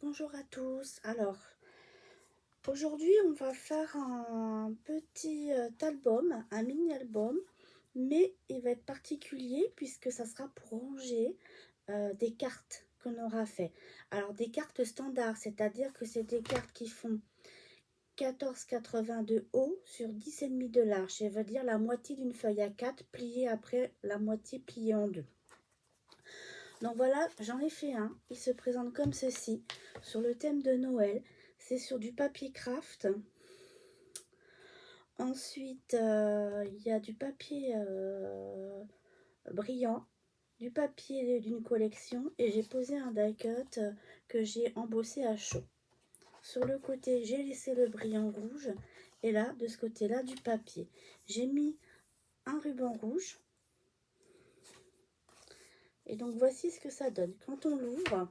Bonjour à tous. Alors, aujourd'hui, on va faire un petit album, un mini-album, mais il va être particulier puisque ça sera pour ranger des cartes qu'on aura fait. Alors, des cartes standards, c'est-à-dire que c'est des cartes qui font 14,80 de haut sur 10,5 de large. Ça veut dire la moitié d'une feuille à 4 pliée après la moitié pliée en deux. Donc voilà, j'en ai fait un. Il se présente comme ceci, sur le thème de Noël. C'est sur du papier craft. Ensuite, il y a du papier brillant, du papier d'une collection. Et j'ai posé un die-cut que j'ai embossé à chaud. Sur le côté, j'ai laissé le brillant rouge. Et là, de ce côté-là, du papier. J'ai mis un ruban rouge. Et donc, voici ce que ça donne. Quand on l'ouvre,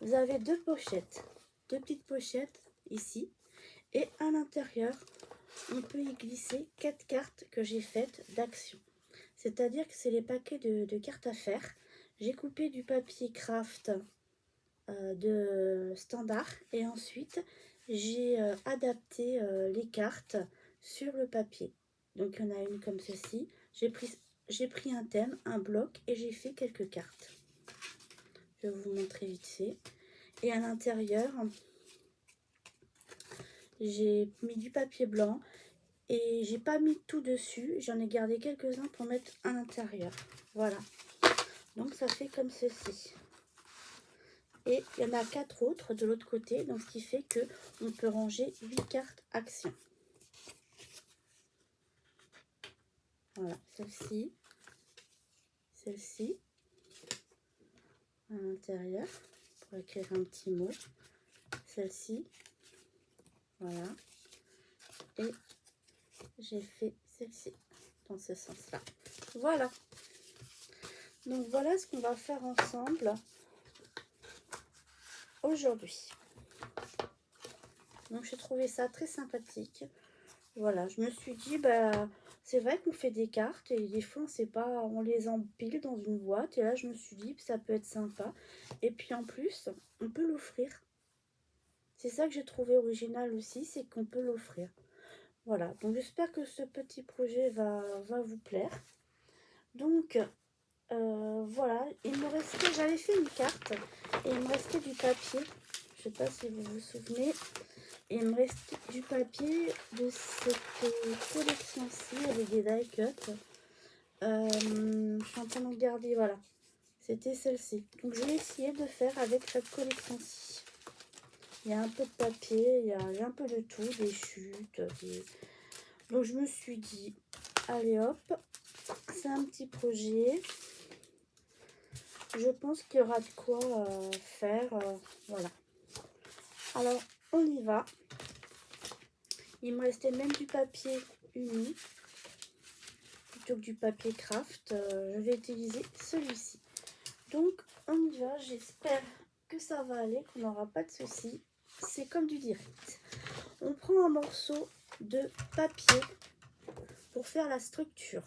vous avez deux pochettes, deux petites pochettes ici, et à l'intérieur, on peut y glisser 4 cartes que j'ai faites d'action. C'est-à-dire que c'est les paquets de cartes à faire. J'ai coupé du papier craft de standard et ensuite j'ai adapté les cartes sur le papier. Donc il y en a une comme ceci. J'ai pris un thème, un bloc et j'ai fait quelques cartes. Je vais vous montrer vite fait. Et à l'intérieur, j'ai mis du papier blanc et j'ai pas mis tout dessus. J'en ai gardé quelques-uns pour mettre à l'intérieur. Voilà. Donc ça fait comme ceci. Et il y en a 4 autres de l'autre côté. Donc ce qui fait que on peut ranger 8 cartes action. Voilà. Celle-ci. Celle-ci. À l'intérieur. Pour écrire un petit mot. Celle-ci. Voilà. Et j'ai fait celle-ci. Dans ce sens-là. Voilà. Donc voilà ce qu'on va faire ensemble aujourd'hui. Donc j'ai trouvé ça très sympathique. Voilà, je me suis dit, bah, c'est vrai qu'on fait des cartes et des fois on sait pas, on les empile dans une boîte. Et là je me suis dit, ça peut être sympa. Et puis en plus, on peut l'offrir. C'est ça que j'ai trouvé original aussi, c'est qu'on peut l'offrir. Voilà, donc j'espère que ce petit projet va vous plaire. Donc voilà, il me restait, j'avais fait une carte et il me restait du papier. Je sais pas si vous vous souvenez. Et il me restait du papier de cette collection-ci avec des die cuts. Je suis en train de regarder, voilà. C'était celle-ci. Donc je vais essayer de faire avec cette collection-ci. Il y a un peu de papier, il y a un peu de tout, des chutes. Donc je me suis dit, allez hop, c'est un petit projet. Je pense qu'il y aura de quoi faire. Voilà. Alors, on y va. Il me restait même du papier uni plutôt que du papier craft. Je vais utiliser celui-ci. Donc, on y va. J'espère que ça va aller, qu'on n'aura pas de soucis. C'est comme du direct. On prend un morceau de papier pour faire la structure.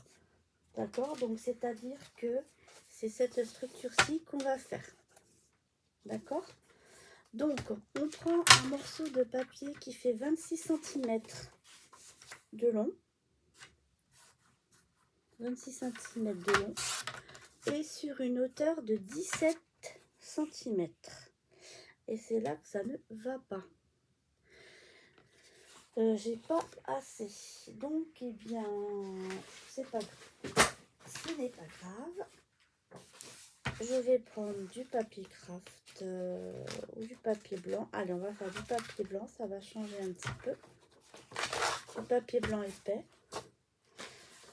D'accord? Donc, c'est-à-dire que c'est cette structure-ci qu'on va faire. D'accord? Donc, on prend un morceau de papier qui fait 26 cm de long. 26 cm de long. Et sur une hauteur de 17 cm. Et c'est là que ça ne va pas. J'ai pas assez. Donc, eh bien, c'est pas grave. Ce n'est pas grave. Je vais prendre du papier craft ou du papier blanc. Allez, on va faire du papier blanc, ça va changer un petit peu. Du papier blanc épais.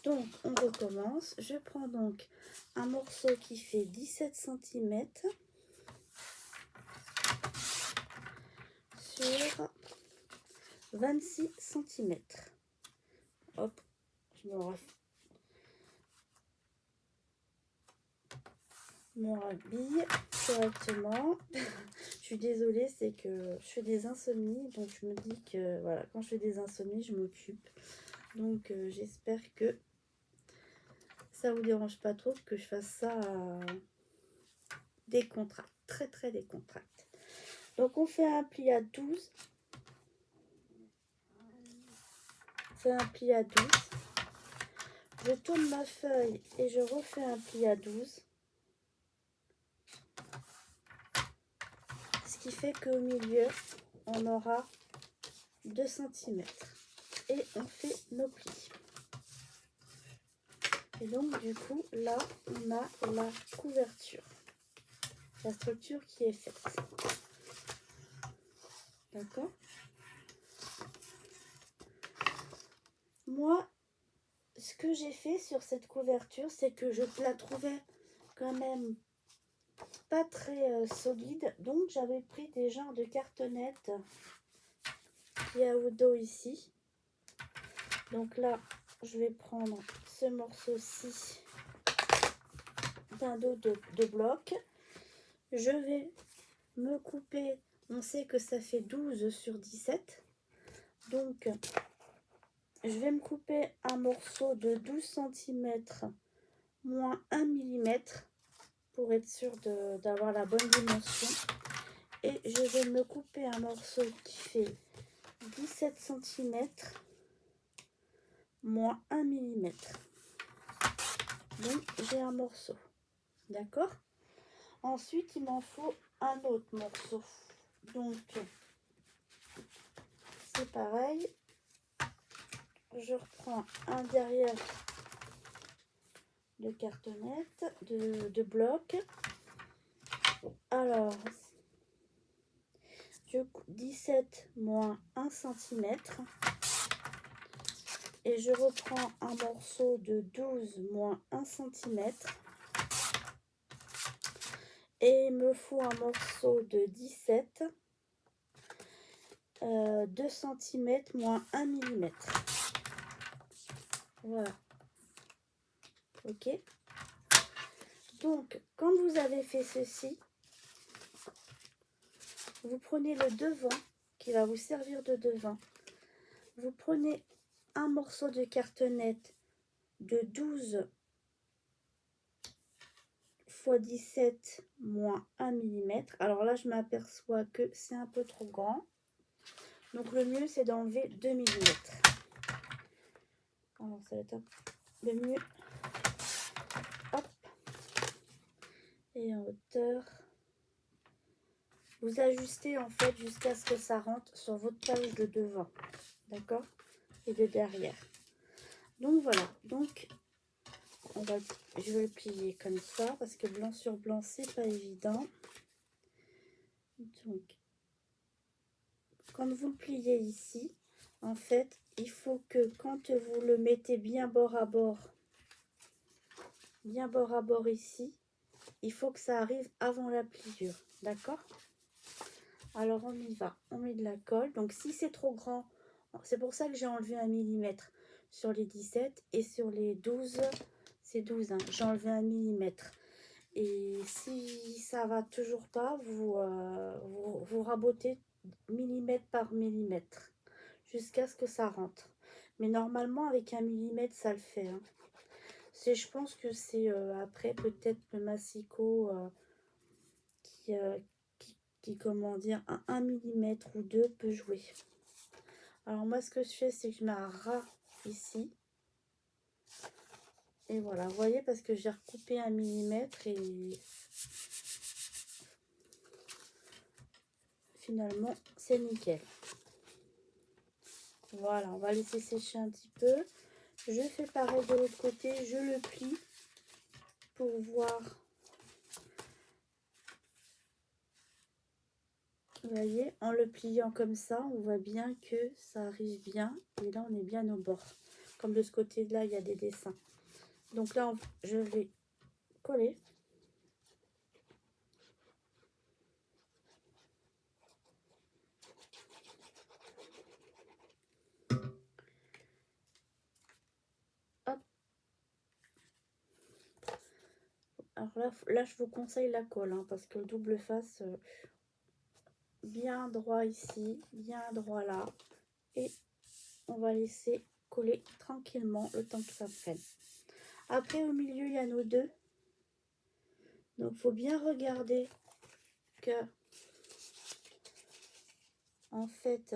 Donc, on recommence. Je prends donc un morceau qui fait 17 cm sur 26 cm. Hop, je me rhabille correctement. Je suis désolée, c'est que je fais des insomnies, donc je me dis que voilà, quand je fais des insomnies, je m'occupe. Donc j'espère que ça vous dérange pas trop que je fasse ça décontracté, très décontracté. Donc on fait un pli à 12. On fait un pli à 12. Je tourne ma feuille et je refais un pli à 12. Ce qui fait qu'au milieu, on aura 2 cm. Et on fait nos plis. Et donc du coup, là, on a la couverture. La structure qui est faite. D'accord? Moi, ce que j'ai fait sur cette couverture, c'est que je la trouvais quand même pas très solide. Donc, j'avais pris des genres de cartonnettes qui a au dos ici. Donc là, je vais prendre ce morceau-ci d'un dos de bloc. Je vais me couper, on sait que ça fait 12 sur 17. Donc, je vais me couper un morceau de 12 cm moins 1 mm pour être sûr d'avoir la bonne dimension. Et je vais me couper un morceau qui fait 17 cm moins 1 mm. Donc j'ai un morceau. D'accord? Ensuite, il m'en faut un autre morceau. Donc, c'est pareil. Je reprends un derrière de cartonnette, de bloc. Alors, 17 moins 1 cm. Et je reprends un morceau de 12 moins 1 cm. Et il me faut un morceau de 17, 2 cm moins 1 mm. Voilà. Ok. Donc, quand vous avez fait ceci, vous prenez le devant qui va vous servir de devant. Vous prenez un morceau de cartonnette de 12 x 17 moins 1 mm. Alors là, je m'aperçois que c'est un peu trop grand. Donc le mieux, c'est d'enlever 2 mm. Alors ça va être le mieux. Hop. Et en hauteur. Vous ajustez en fait jusqu'à ce que ça rentre sur votre page de devant. D'accord? Et de derrière. Donc voilà. Donc je vais le plier comme ça parce que blanc sur blanc, c'est pas évident. Donc, quand vous le pliez ici, en fait, il faut que quand vous le mettez bien bord à bord ici, il faut que ça arrive avant la pliure. D'accord? Alors, on y va. On met de la colle. Donc, si c'est trop grand, c'est pour ça que j'ai enlevé 1 mm sur les 17 et sur les 12, c'est 12, hein, j'ai enlevé 1 mm. Et si ça va toujours pas, vous rabotez millimètre par millimètre jusqu'à ce que ça rentre. Mais normalement, avec 1 mm, ça le fait. Hein. Je pense que c'est après peut-être le massicot qui, comment dire, un 1 mm ou 2 peut jouer. Alors moi, ce que je fais, c'est que je mets un ras ici. Et voilà, vous voyez, parce que j'ai recoupé 1 mm et finalement, c'est nickel. Voilà, on va laisser sécher un petit peu. Je fais pareil de l'autre côté, je le plie pour voir. Vous voyez, en le pliant comme ça, on voit bien que ça arrive bien. Et là, on est bien au bord. Comme de ce côté-là, il y a des dessins. Donc là, je vais coller. Hop. Alors là, je vous conseille la colle, hein, parce que le double face, bien droit ici, bien droit là. Et on va laisser coller tranquillement le temps que ça prenne. Après, au milieu, il y a nos deux. Donc, il faut bien regarder que en fait,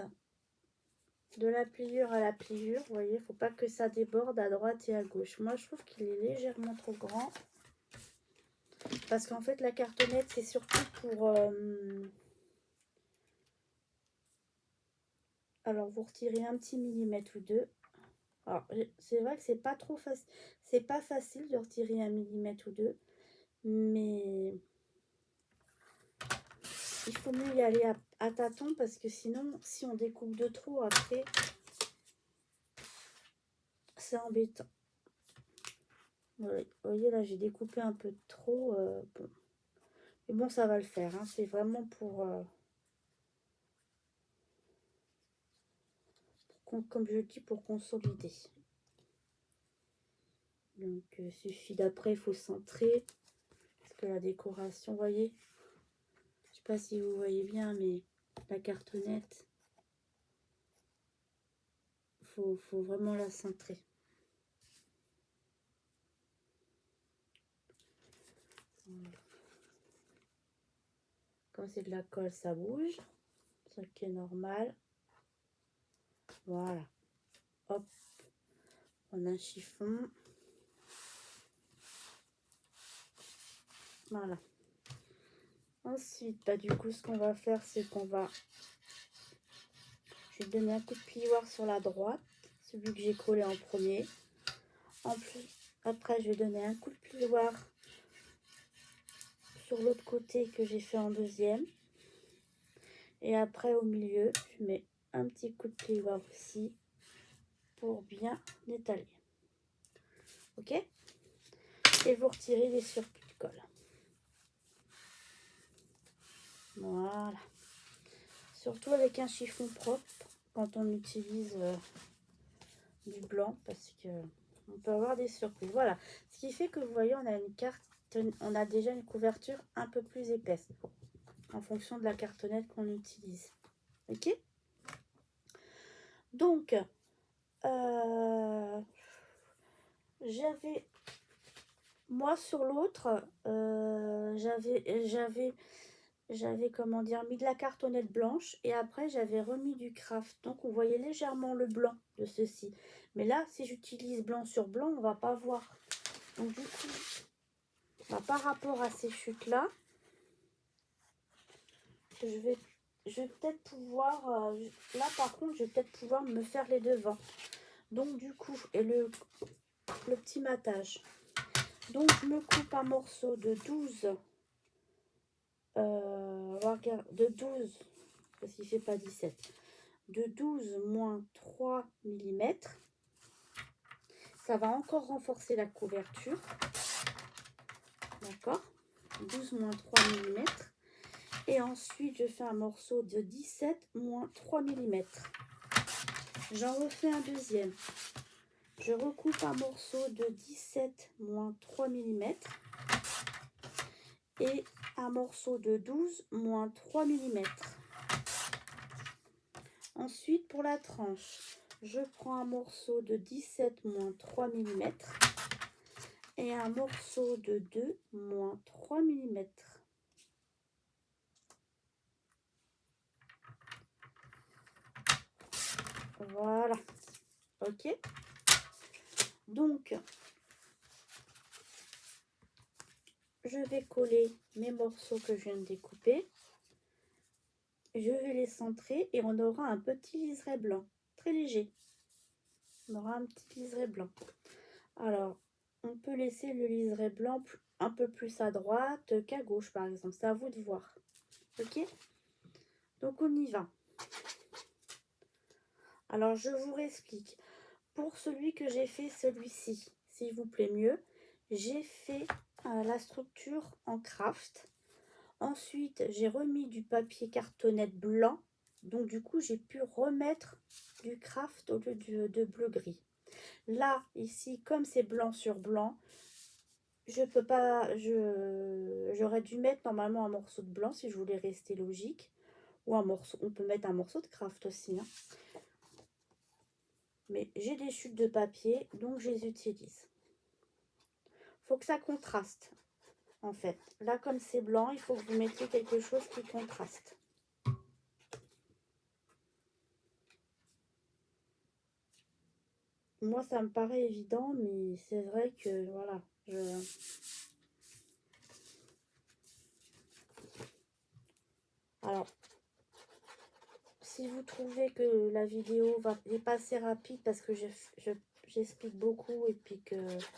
de la pliure à la pliure. Vous voyez, il ne faut pas que ça déborde à droite et à gauche. Moi, je trouve qu'il est légèrement trop grand. Parce qu'en fait, la cartonnette, c'est surtout pour... alors, vous retirez un petit millimètre ou deux. Alors, c'est vrai que c'est pas trop facile. C'est pas facile de retirer 1 millimètre ou deux. Mais il faut mieux y aller à tâtons parce que sinon, si on découpe de trop après, c'est embêtant. Vous voyez, là, j'ai découpé un peu trop. Bon. Mais bon, ça va le faire. Hein. C'est vraiment pour comme je dis, pour consolider. Donc, il suffit d'après, il faut centrer. Parce que la décoration, vous voyez, je sais pas si vous voyez bien, mais la cartonnette, faut vraiment la centrer. Voilà. Quand c'est de la colle, ça bouge. Ce qui est normal. Voilà. Hop. On a un chiffon. Voilà. Ensuite, bah, du coup, ce qu'on va faire, c'est qu'on va... Je vais donner un coup de plioir sur la droite. Celui que j'ai collé en premier. En plus, après, je vais donner un coup de plioir sur l'autre côté que j'ai fait en deuxième. Et après, au milieu, je mets un petit coup de plioir aussi pour bien étaler. Ok? Et vous retirez les surplus de colle. Voilà. Surtout avec un chiffon propre quand on utilise du blanc parce que on peut avoir des surprises. Voilà. Ce qui fait que vous voyez, on a une carte, on a déjà une couverture un peu plus épaisse en fonction de la cartonnette qu'on utilise. Ok? Donc, j'avais, moi sur l'autre, j'avais comment dire, mis de la cartonnette blanche et après j'avais remis du craft. Donc vous voyez légèrement le blanc de ceci. Mais là, si j'utilise blanc sur blanc, on va pas voir. Donc du coup, bah, par rapport à ces chutes-là, je vais peut-être pouvoir, là par contre, je vais peut-être pouvoir me faire les devants. Donc du coup, et le petit matage. Donc je me coupe un morceau de 12, de 12, parce qu'il ne fait pas 17, de 12 moins 3 mm. Ça va encore renforcer la couverture. D'accord, 12 moins 3 mm. Et ensuite, je fais un morceau de 17 moins 3 mm. J'en refais un deuxième. Je recoupe un morceau de 17 moins 3 mm. Et un morceau de 12 moins 3 mm. Ensuite, pour la tranche, je prends un morceau de 17 moins 3 mm. Et un morceau de 2 moins 3 mm. Voilà. Ok. Donc, je vais coller mes morceaux que je viens de découper. Je vais les centrer et on aura un petit liseré blanc. Très léger. On aura un petit liseré blanc. Alors, on peut laisser le liseré blanc un peu plus à droite qu'à gauche, par exemple. C'est à vous de voir. Ok? Donc, on y va. Alors, je vous réexplique. Pour celui que j'ai fait, celui-ci, s'il vous plaît mieux, j'ai fait la structure en craft. Ensuite, j'ai remis du papier cartonnette blanc. Donc, du coup, j'ai pu remettre du craft au lieu de bleu-gris. Là, ici, comme c'est blanc sur blanc, je peux pas... J'aurais dû mettre normalement un morceau de blanc si je voulais rester logique. Ou un morceau... On peut mettre un morceau de craft aussi. Hein. Mais j'ai des chutes de papier, donc je les utilise. Faut que ça contraste, en fait. Là, comme c'est blanc, il faut que vous mettiez quelque chose qui contraste. moi, ça me paraît évident, mais c'est vrai que, voilà, Alors, si vous trouvez que la vidéo est pas assez rapide parce que j'explique beaucoup et puis que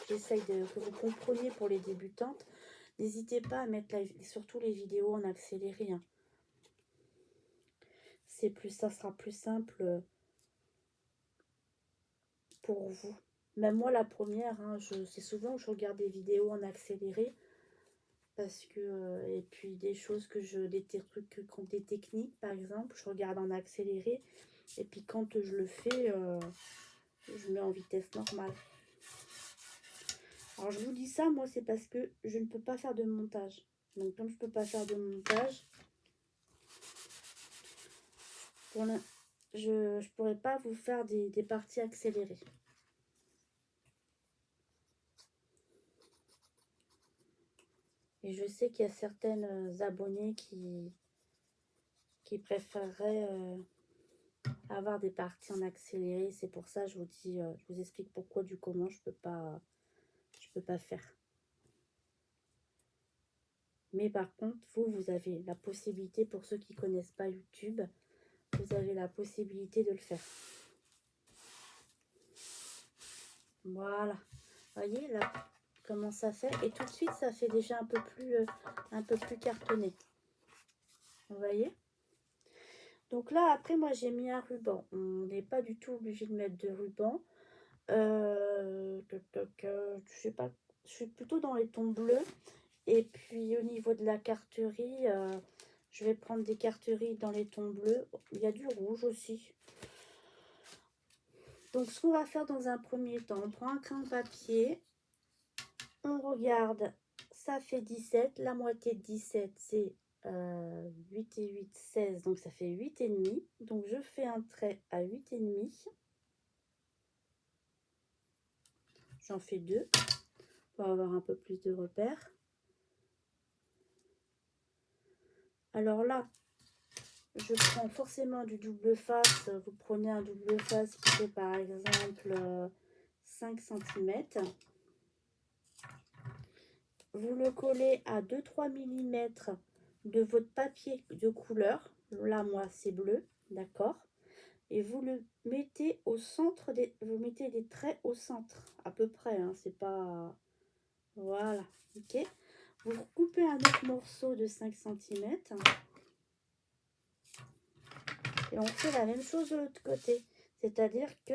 j'essaye que vous compreniez pour les débutantes, n'hésitez pas à mettre surtout les vidéos en accéléré, hein. Ça sera plus simple pour vous. Même moi, la première, hein, c'est souvent que je regarde des vidéos en accéléré parce que, et puis des choses des trucs, des techniques par exemple, je regarde en accéléré et puis quand je le fais, je mets en vitesse normale. Alors je vous dis ça, moi c'est parce que je ne peux pas faire de montage. Donc comme je ne peux pas faire de montage, je ne pourrais pas vous faire des parties accélérées. Et je sais qu'il y a certaines abonnées qui préféreraient avoir des parties en accéléré. C'est pour ça que je vous dis, je vous explique pourquoi du comment je peux pas faire. Mais par contre, vous avez la possibilité, pour ceux qui ne connaissent pas YouTube, vous avez la possibilité de le faire. Voilà. Voyez là comment ça fait. Et tout de suite, ça fait déjà un peu plus cartonné. Vous voyez? Donc là, après, moi, j'ai mis un ruban. On n'est pas du tout obligé de mettre de ruban. Je sais pas, je suis plutôt dans les tons bleus. Et puis au niveau de la carterie, je vais prendre des carteries dans les tons bleus. Il y a du rouge aussi. Donc ce qu'on va faire dans un premier temps, on prend un crayon papier, on regarde, ça fait 17, la moitié de 17 c'est 8 et 8, 16, donc ça fait 8 et demi. Donc je fais un trait à 8 et demi. J'en fais 2 pour avoir un peu plus de repères. Alors là, je prends forcément du double face. Vous prenez un double face qui fait par exemple 5 cm. Vous le collez à 2-3 mm de votre papier de couleur. Là, moi, c'est bleu, d'accord. Et vous le mettez au centre vous mettez des traits au centre, à peu près, hein, c'est pas... Voilà, ok. Vous recoupez un autre morceau de 5 cm. Et on fait la même chose de l'autre côté. C'est-à-dire que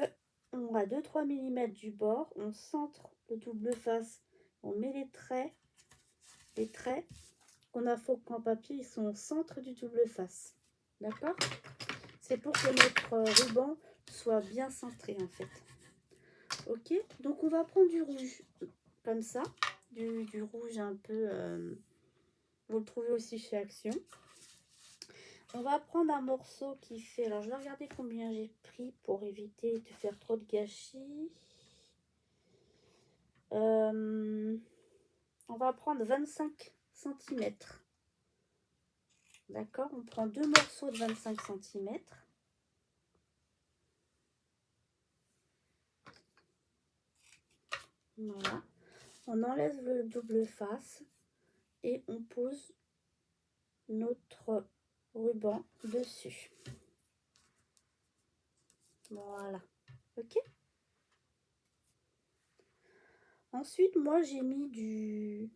on a 2-3 mm du bord, on centre le double face, on met les traits qu'on a fait en papier, ils sont au centre du double face. D'accord? C'est pour que notre ruban soit bien centré en fait. Ok? Donc on va prendre du rouge comme ça, du rouge un peu, vous le trouvez aussi chez Action. On va prendre un morceau qui fait, alors je vais regarder combien j'ai pris pour éviter de faire trop de gâchis. On va prendre 25 cm. D'accord? On prend 2 morceaux de 25 cm. Voilà. On enlève le double face et on pose notre ruban dessus. Voilà. Ok? Ensuite, moi, j'ai mis du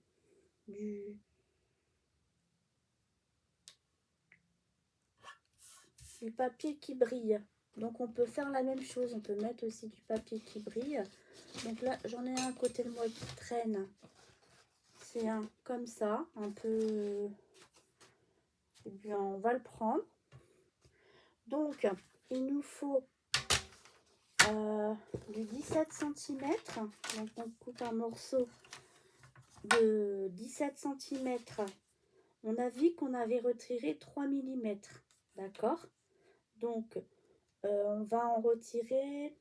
papier qui brille. Donc, on peut faire la même chose. On peut mettre aussi du papier qui brille. Donc là, j'en ai un à côté de moi qui traîne. C'est un comme ça, un peu... Eh bien, on va le prendre. Donc, il nous faut du 17 cm. Donc, on coupe un morceau de 17 cm. On a vu qu'on avait retiré 3 mm. D'accord? Donc, on va en retirer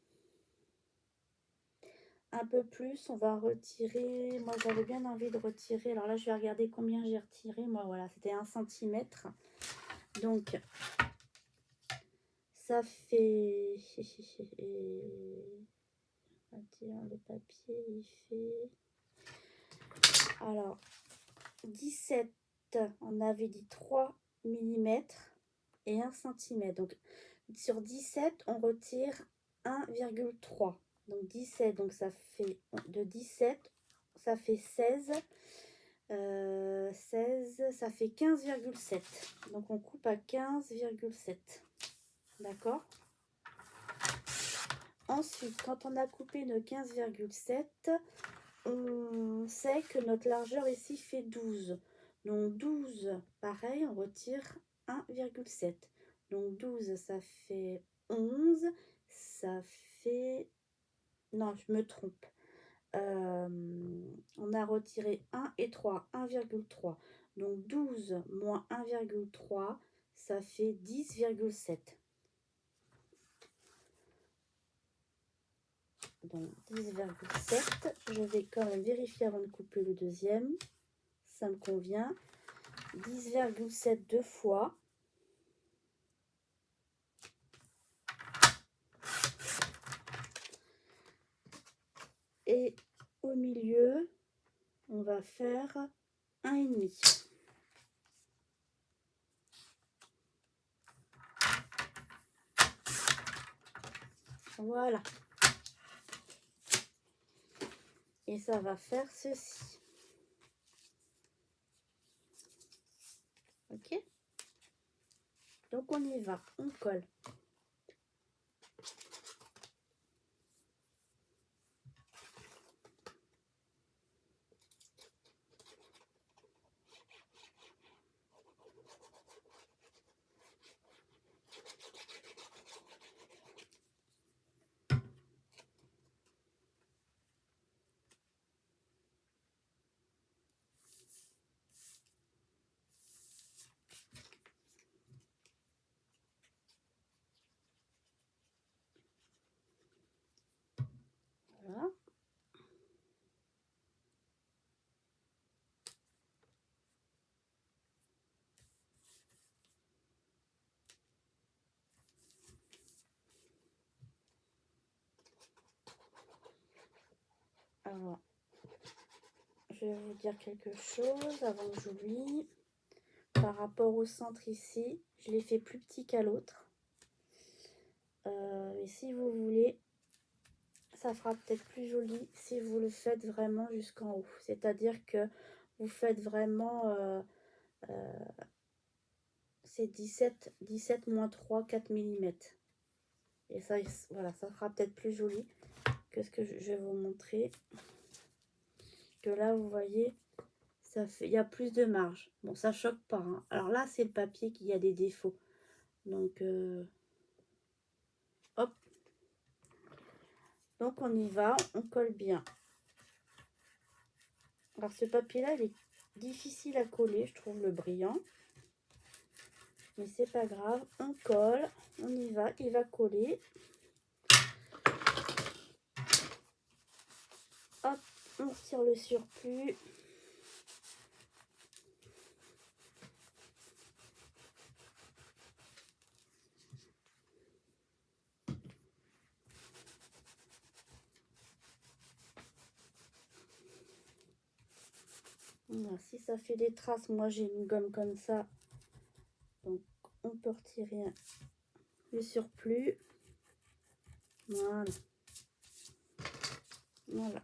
un peu plus. On va retirer... Moi, j'avais bien envie de retirer. Alors là, je vais regarder combien j'ai retiré. Moi, voilà, c'était 1 cm. Donc, ça fait... On va dire le papier, il fait... Alors, 17, on avait dit 3 mm et 1 cm. Donc, sur 17, on retire 1,3. Donc, 17, donc ça fait de 17, ça fait 16. 16, ça fait 15,7. Donc, on coupe à 15,7. D'accord? Ensuite, quand on a coupé nos 15,7, on sait que notre largeur ici fait 12. Donc 12, pareil, on retire 1,7. Donc 12, ça fait 11. Ça fait... Non, je me trompe. On a retiré 1 et 3, 1,3. Donc 12 moins 1,3, ça fait 10,7. Donc 10,7. Je vais quand même vérifier avant de couper le deuxième. Ça me convient. 10,7 deux fois. Et au milieu, on va faire 1,5. Voilà. Et ça va faire ceci. Ok? Donc on y va, on colle. Voilà. Alors, je vais vous dire quelque chose avant que j'oublie. Par rapport au centre ici, je l'ai fait plus petit qu'à l'autre. Mais si vous voulez, ça fera peut-être plus joli si vous le faites vraiment jusqu'en haut. C'est-à-dire que vous faites vraiment... c'est 17 moins 3, 4 mm. Et ça, voilà, ça fera peut-être plus joli que ce que je vais vous montrer. Que là, vous voyez, ça fait, il y a plus de marge. Bon, ça choque pas, hein. Alors là, c'est le papier qui a des défauts. Donc, hop. Donc, on y va, on colle bien. Alors, ce papier-là, il est difficile à coller, je trouve, le brillant. Mais c'est pas grave, on colle, on y va, il va coller. Hop, on retire le surplus. Voilà, si ça fait des traces, moi j'ai une gomme comme ça. Donc on peut retirer le surplus. Voilà. Voilà.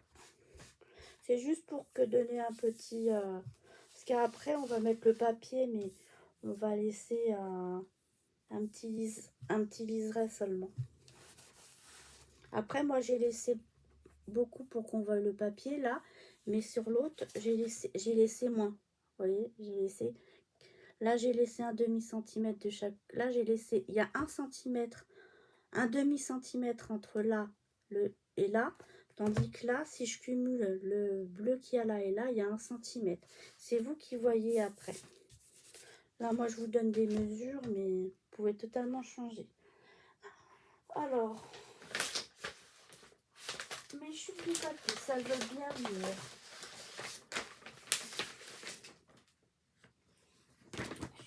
C'est juste pour que donner un petit... parce qu'après on va mettre le papier, mais on va laisser un petit liseré seulement. Après moi j'ai laissé beaucoup pour qu'on voie le papier là, mais sur l'autre j'ai laissé moins. Vous voyez, j'ai laissé... Là, j'ai laissé un demi-centimètre de chaque. Là, j'ai laissé. Il y a 1 centimètre, un demi-centimètre entre là et là. Tandis que là, si je cumule le bleu qu'il y a là et là, il y a 1 centimètre. C'est vous qui voyez après. Là, moi, je vous donne des mesures, mais vous pouvez totalement changer. Alors, mais je suis plus papier, ça veut bien mieux.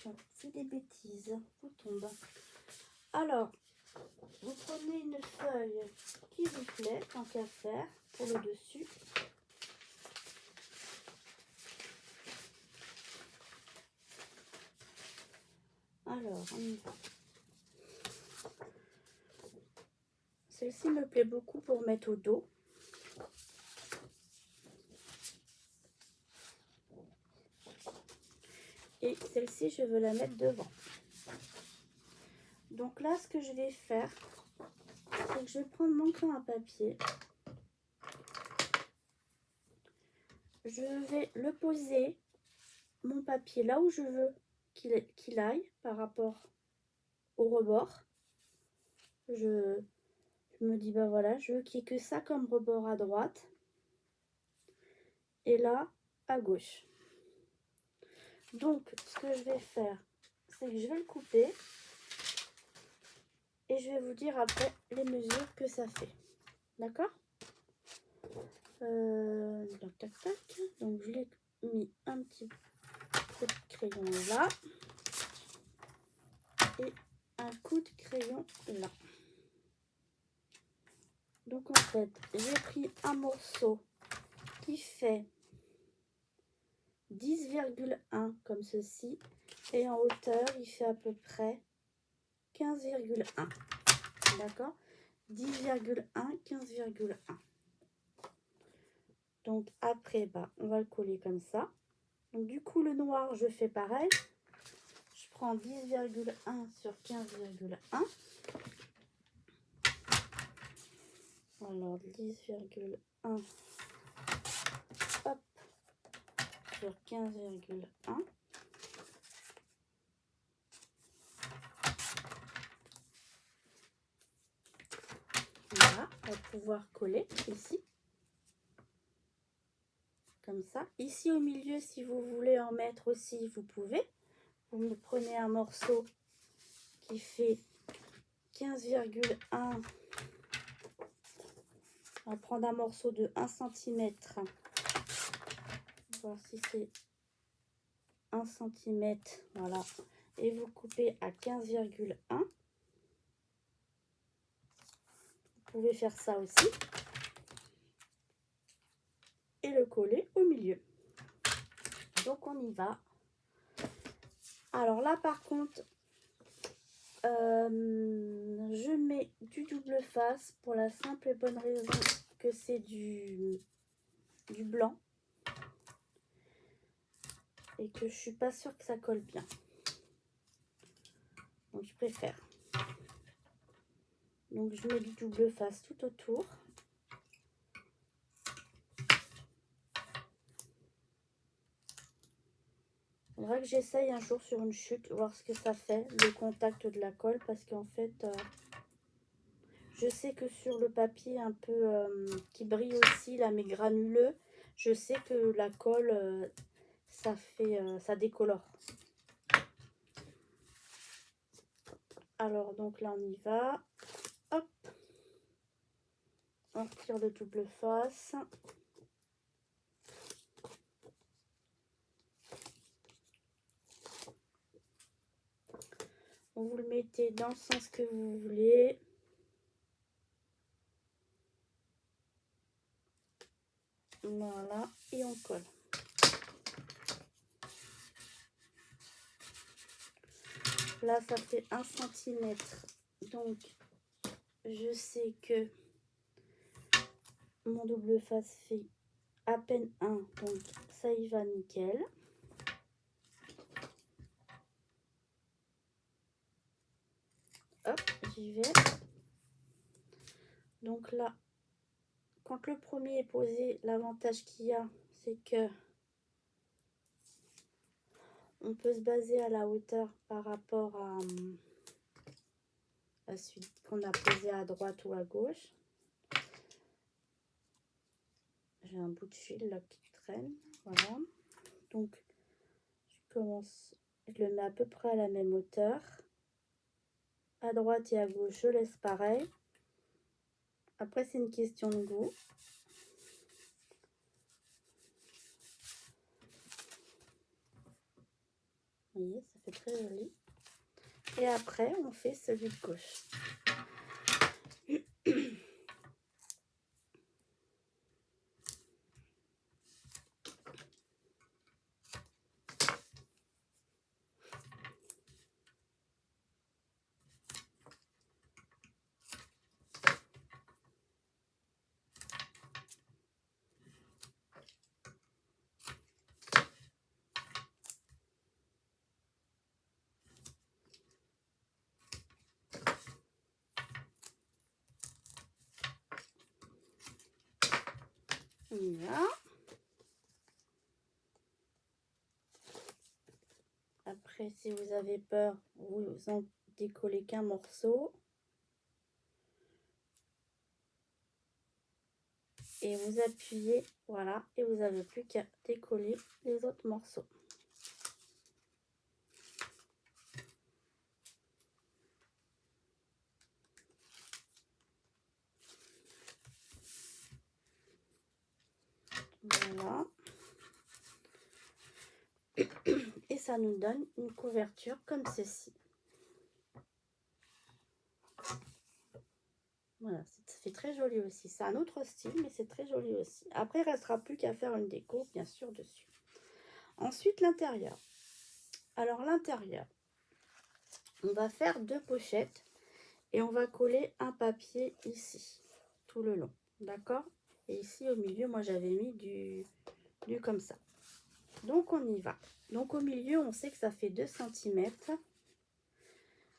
Je fais des bêtises, vous tombe. Alors, Vous prenez une feuille qui vous plaît, tant qu'à faire, pour le dessus. Alors, on y va. Celle-ci me plaît beaucoup pour mettre au dos. Et celle-ci, je veux la mettre devant. Donc là, ce que je vais faire, c'est que je vais prendre mon crayon à papier. Je vais le poser, mon papier, là où je veux qu'il aille par rapport au rebord. Je me dis, bah voilà, je veux qu'il n'y ait que ça comme rebord à droite. Et là, à gauche. Donc, ce que je vais faire, c'est que je vais le couper. Et je vais vous dire après les mesures que ça fait. D'accord? Tac, tac. Donc, je l'ai mis un petit coup de crayon là. Et un coup de crayon là. Donc, en fait, j'ai pris un morceau qui fait 10,1 comme ceci. Et en hauteur, il fait à peu près 15,1. D'accord? 10,1, 15,1. Donc après, bah, on va le coller comme ça. Donc du coup, le noir, je fais pareil. Je prends 10,1 sur 15,1. Alors 10,1 hop, sur 15,1. Voilà, on va pouvoir coller ici. Comme ça. Ici au milieu, si vous voulez en mettre aussi, vous pouvez. Vous me prenez un morceau qui fait 15,1. On va prendre un morceau de 1 cm. Voir si c'est 1 cm. Voilà. Et vous coupez à 15,1. Vous pouvez faire ça aussi. Et le coller au milieu. Donc on y va. Alors là par contre, je mets du double face pour la simple et bonne raison que c'est du blanc. Et que je suis pas sûre que ça colle bien. Donc je préfère. Donc je mets du double face tout autour. Il faudra que j'essaye un jour sur une chute, voir ce que ça fait, le contact de la colle, parce qu'en fait, je sais que sur le papier un peu qui brille aussi, là, mais granuleux, je sais que la colle, ça décolore. Alors, donc là, on y va. Hop. On retire le double face. Vous le mettez dans le sens que vous voulez. Voilà, et on colle. Là, ça fait 1 cm. Donc, je sais que mon double face fait à peine 1. Donc, ça y va nickel. Hop, j'y vais. Donc là, quand le premier est posé, l'avantage qu'il y a, c'est que on peut se baser à la hauteur par rapport à celui qu'on a posé à droite ou à gauche. J'ai un bout de fil là qui traîne. Voilà. Donc, je commence, je le mets à peu près à la même hauteur. À droite et à gauche, je laisse pareil. Après, c'est une question de goût. Vous voyez, ça fait très joli. Et après, on fait celui de gauche. Voilà. Après, si vous avez peur, vous en décollez qu'un morceau. Et vous appuyez, voilà, et vous n'avez plus qu'à décoller les autres morceaux. Voilà. Et ça nous donne une couverture comme ceci. Voilà, ça fait très joli aussi. C'est un autre style, mais c'est très joli aussi. Après, il ne restera plus qu'à faire une déco, bien sûr, dessus. Ensuite, l'intérieur. Alors, l'intérieur, on va faire 2 pochettes et on va coller un papier ici, tout le long. D'accord? Et ici, au milieu, moi, j'avais mis du comme ça. Donc, on y va. Donc, au milieu, on sait que ça fait 2 cm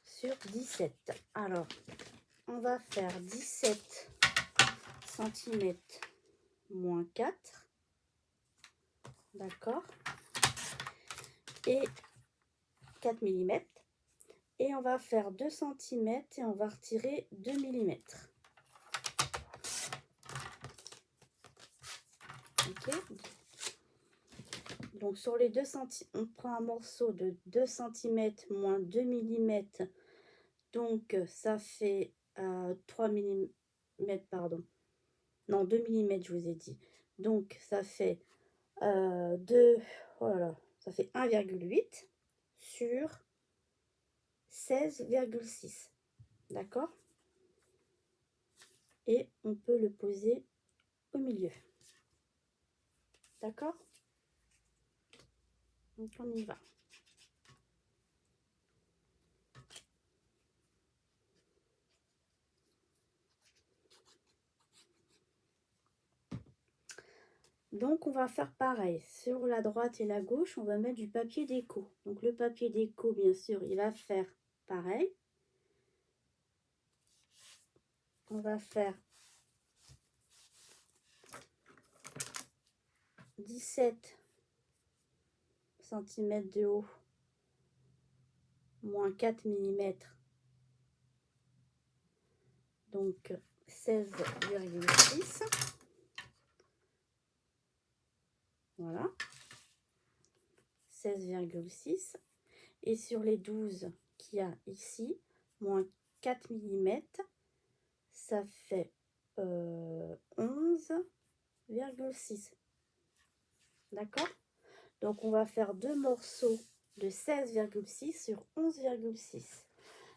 sur 17. Alors, on va faire 17 cm moins 4. D'accord? Et 4 mm. Et on va faire 2 cm et on va retirer 2 mm. Ok? Donc, sur les 2 cm, on prend un morceau de 2 cm moins 2 mm. Donc, ça fait 3 mm, pardon. Non, 2 mm, je vous ai dit. Donc, ça fait 1,8 sur 16,6. D'accord? Et on peut le poser au milieu. D'accord? Donc, on y va. Donc, on va faire pareil. Sur la droite et la gauche, on va mettre du papier déco. Donc, le papier déco, bien sûr, il va faire pareil. On va faire 17 cm de haut, moins 4 mm. Donc, 16,6. Voilà. 16,6. Et sur les 12 qu'il y a ici, moins 4 mm, ça fait 11,6. D'accord? Donc, on va faire 2 morceaux de 16,6 sur 11,6.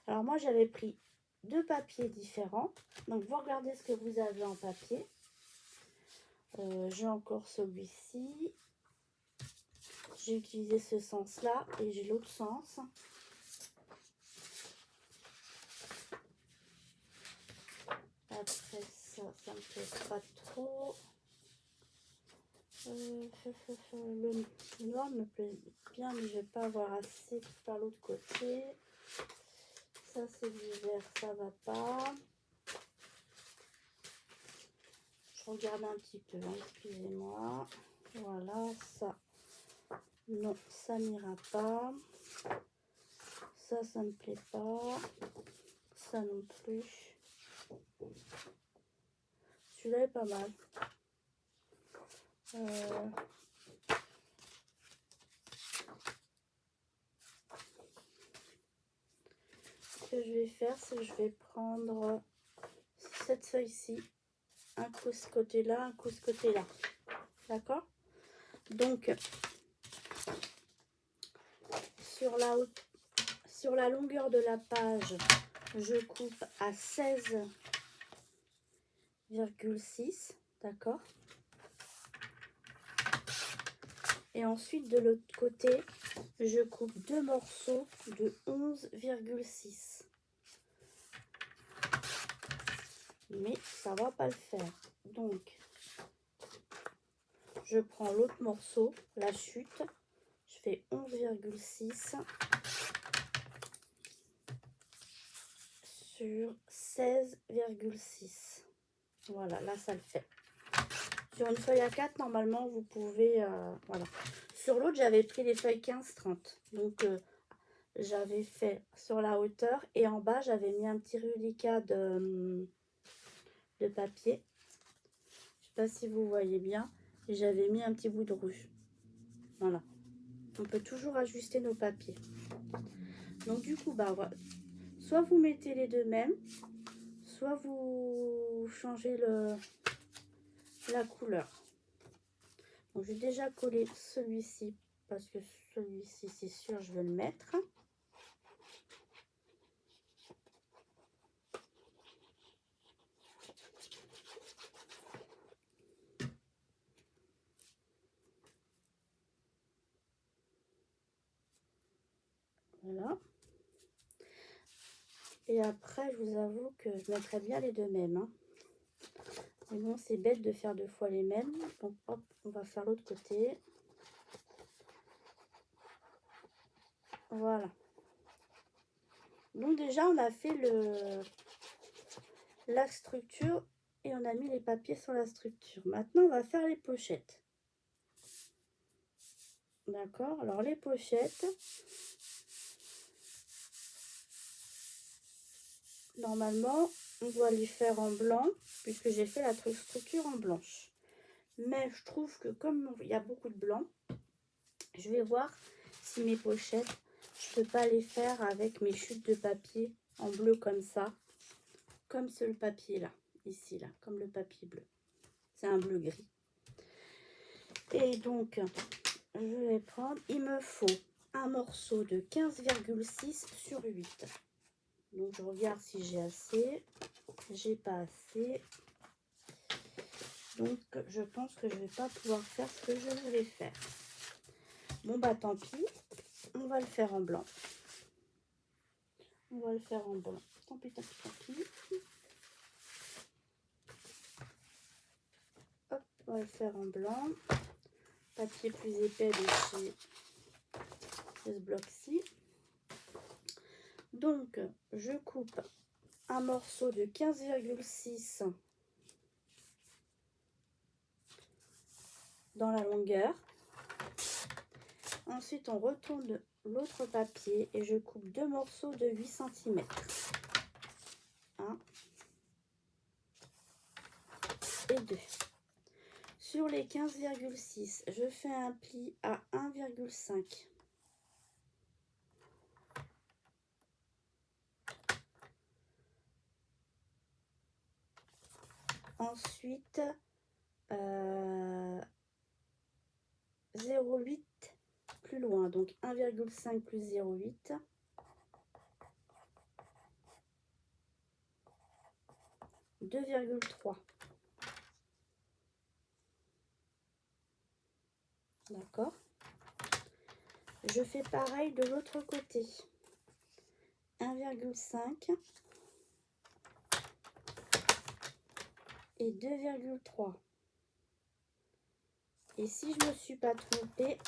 Alors, moi, j'avais pris 2 papiers différents. Donc, vous regardez ce que vous avez en papier. J'ai encore celui-ci. J'ai utilisé ce sens-là et j'ai l'autre sens. Après ça, ça me plaît pas trop. Le noir me plaît bien, mais je vais pas avoir assez par l'autre côté. Ça, c'est du vert, ça va pas. Je regarde un petit peu, hein, excusez-moi. Voilà, ça. Non, ça n'ira pas. Ça me plaît pas. Ça non plus. Celui-là est pas mal. Ce que je vais faire, c'est que je vais prendre cette feuille-ci. Un coup ce côté-là, un coup ce côté-là. D'accord? Donc, sur Sur la longueur de la page, je coupe à 16,6, d'accord. Et ensuite, de l'autre côté, je coupe 2 morceaux de 11,6. Mais ça va pas le faire. Donc, je prends l'autre morceau, la chute. Je fais 11,6 sur 16,6. Voilà, là, ça le fait. Sur une feuille A4, normalement, vous pouvez... voilà. Sur l'autre, j'avais pris les feuilles 15-30. Donc, j'avais fait sur la hauteur. Et en bas, j'avais mis un petit reliquat de papier. Je sais pas si vous voyez bien. Et j'avais mis un petit bout de rouge. Voilà. On peut toujours ajuster nos papiers. Donc, du coup, bah, voilà. Soit vous mettez les deux mêmes, soit vous changez la couleur. Donc, j'ai déjà collé celui-ci parce que celui-ci, c'est sûr, je vais le mettre. Voilà. Et après, je vous avoue que je mettrai bien les deux mêmes. Hein. Mais bon, c'est bête de faire deux fois les mêmes. Donc, hop, on va faire l'autre côté. Voilà. Donc, déjà, on a fait la structure et on a mis les papiers sur la structure. Maintenant, on va faire les pochettes. D'accord? Alors, les pochettes... Normalement, on doit les faire en blanc, puisque j'ai fait la structure en blanche. Mais je trouve que comme il y a beaucoup de blanc, je vais voir si mes pochettes, je peux pas les faire avec mes chutes de papier en bleu comme ça. Comme ce papier là, ici là, comme le papier bleu. C'est un bleu gris. Et donc, je vais prendre, il me faut un morceau de 15,6 sur 8. Donc, je regarde si j'ai assez. J'ai pas assez. Donc, je pense que je vais pas pouvoir faire ce que je voulais faire. Bon, bah, tant pis. On va le faire en blanc. On va le faire en blanc. Tant pis, tant pis, tant pis. Hop, on va le faire en blanc. Papier plus épais de chez ce bloc-ci. Donc, je coupe un morceau de 15,6 dans la longueur. Ensuite, on retourne l'autre papier et je coupe deux morceaux de 8 cm. 1 et 2. Sur les 15,6, je fais un pli à 1,5. Ensuite, 0,8 plus loin, donc 1,5 plus 0,8. « 2,3. D'accord. Je fais pareil de l'autre côté. 1,5 et 2,3. Et si je ne me suis pas trompée,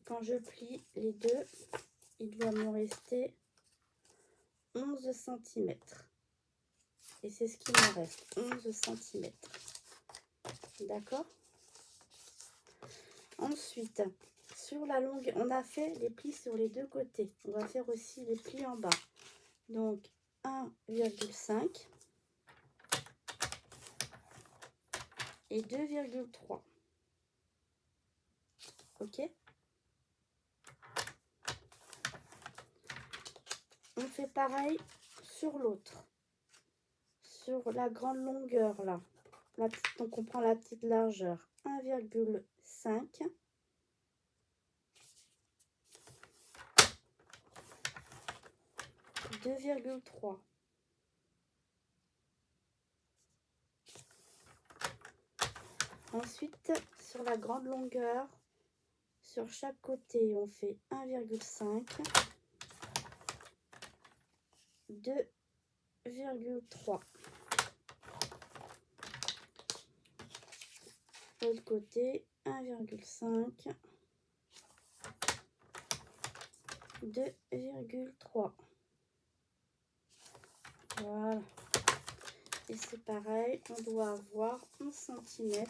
quand je plie les deux, il doit me rester 11 cm. Et c'est ce qui me reste, 11 cm. D'accord? Ensuite, sur la longue, on a fait les plis sur les deux côtés. On va faire aussi les plis en bas. Donc, 1,5 et 2,3. Ok? On fait pareil sur l'autre. Sur la grande longueur, là. Donc, on prend la petite largeur. 1,5. 2,3. Ensuite, sur la grande longueur, sur chaque côté, on fait 1,5, 2,3. L'autre côté, 1,5, 2,3. Voilà. Et c'est pareil, on doit avoir 11 cm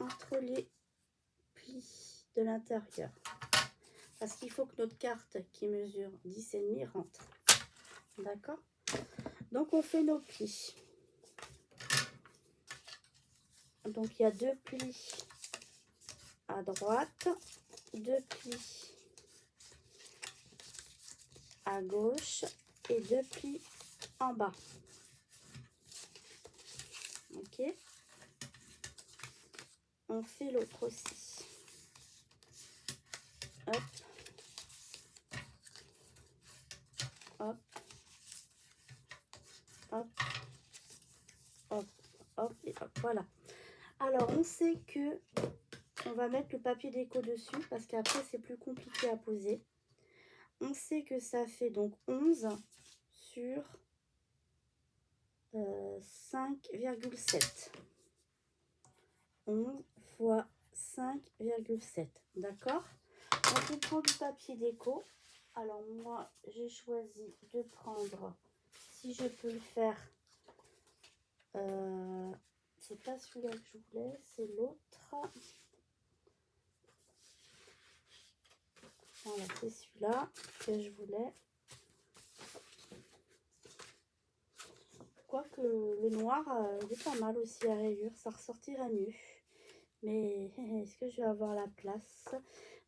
entre les plis de l'intérieur. Parce qu'il faut que notre carte qui mesure 10,5 rentre. D'accord? Donc on fait nos plis. Donc il y a 2 plis à droite, 2 plis à gauche et 2 plis en bas. Ok, on fait l'autre aussi. Hop, hop, hop, hop, hop et hop. Voilà. Alors on sait que on va mettre le papier déco dessus parce qu'après c'est plus compliqué à poser. On sait que ça fait donc 11 sur 5,7. 11 fois 5,7. D'accord? Donc on prend du papier déco. Alors moi j'ai choisi de prendre, si je peux le faire, c'est pas celui-là que je voulais, c'est l'autre. Voilà, c'est celui-là que je voulais. Quoique le noir, il est pas mal aussi à rayure, ça ressortirait mieux. Mais est-ce que je vais avoir la place?